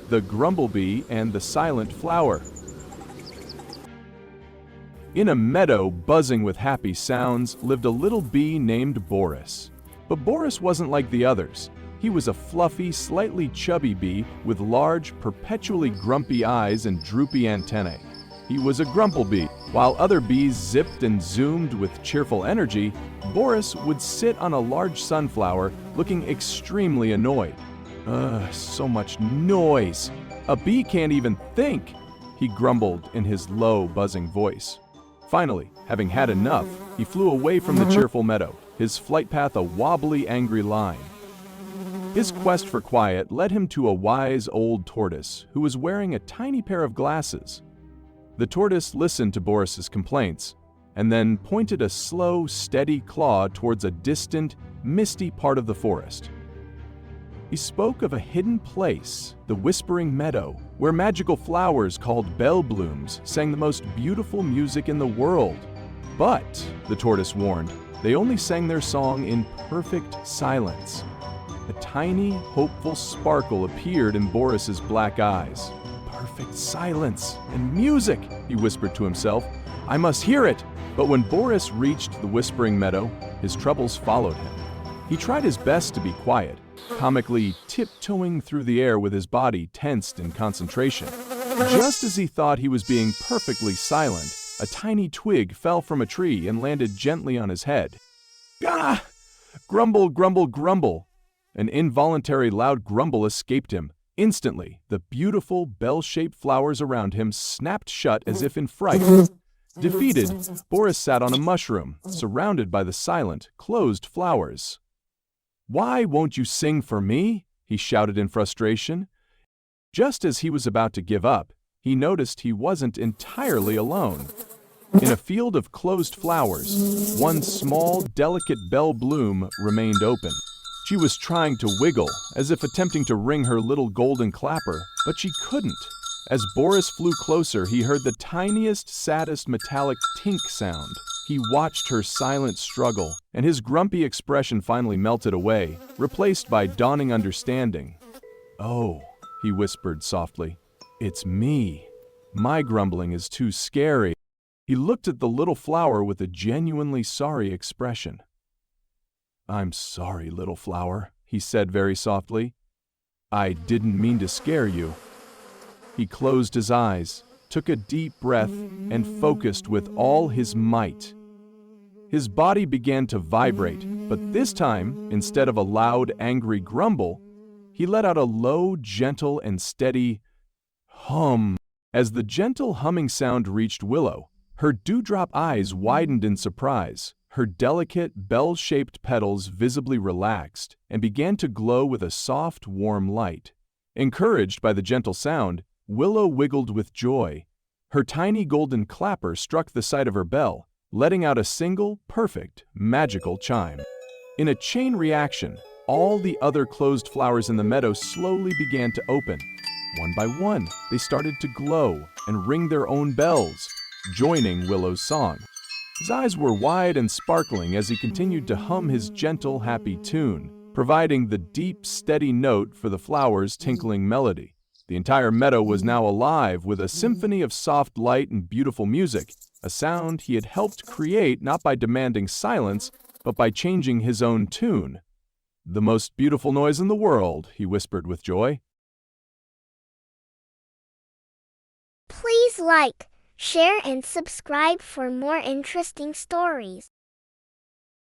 the Grumble-Bee and the Silent Flower. In a meadow buzzing with happy sounds lived a little bee named Boris. But Boris wasn't like the others. He was a fluffy, slightly chubby bee with large, perpetually grumpy eyes and droopy antennae. He was a Grumble-Bee. While other bees zipped and zoomed with cheerful energy, Boris would sit on a large sunflower looking extremely annoyed. Ugh, so much noise. A bee can't even think, he grumbled in his low, buzzing voice. Finally, having had enough, he flew away from the cheerful meadow, his flight path a wobbly, angry line. His quest for quiet led him to a wise old tortoise who was wearing a tiny pair of glasses. The tortoise listened to Boris's complaints and then pointed a slow, steady claw towards a distant, misty part of the forest. He spoke of a hidden place, the Whispering Meadow, where magical flowers called bell blooms sang the most beautiful music in the world. But, the tortoise warned, they only sang their song in perfect silence. A tiny, hopeful sparkle appeared in Boris's black eyes. Perfect silence and music, he whispered to himself. I must hear it! But when Boris reached the Whispering Meadow, his troubles followed him. He tried his best to be quiet, comically tiptoeing through the air with his body tensed in concentration. Just as he thought he was being perfectly silent, a tiny twig fell from a tree and landed gently on his head. Gah! Grumble, grumble, grumble! An involuntary loud grumble escaped him. Instantly, the beautiful, bell-shaped flowers around him snapped shut as if in fright. Defeated, Boris sat on a mushroom, surrounded by the silent, closed flowers. Why won't you sing for me? He shouted in frustration. Just as he was about to give up, he noticed he wasn't entirely alone. In a field of closed flowers, one small, delicate bell bloom remained open. She was trying to wiggle, as if attempting to ring her little golden clapper, but she couldn't. As Boris flew closer, he heard the tiniest, saddest metallic tink sound. He watched her silent struggle, and his grumpy expression finally melted away, replaced by dawning understanding. Oh, he whispered softly, it's me. My grumbling is too scary. He looked at the little flower with a genuinely sorry expression. I'm sorry, little flower, he said very softly. I didn't mean to scare you. He closed his eyes, took a deep breath, and focused with all his might. His body began to vibrate, but this time, instead of a loud, angry grumble, he let out a low, gentle, and steady hum. As the gentle humming sound reached Willow, her dewdrop eyes widened in surprise. Her delicate, bell-shaped petals visibly relaxed and began to glow with a soft, warm light. Encouraged by the gentle sound, Willow wiggled with joy. Her tiny golden clapper struck the side of her bell, letting out a single, perfect, magical chime. In a chain reaction, all the other closed flowers in the meadow slowly began to open. One by one, they started to glow and ring their own bells, joining Willow's song. His eyes were wide and sparkling as he continued to hum his gentle, happy tune, providing the deep, steady note for the flowers' tinkling melody. The entire meadow was now alive with a symphony of soft light and beautiful music, a sound he had helped create not by demanding silence, but by changing his own tune. The most beautiful noise in the world, he whispered with joy. Please like, share, and subscribe for more interesting stories.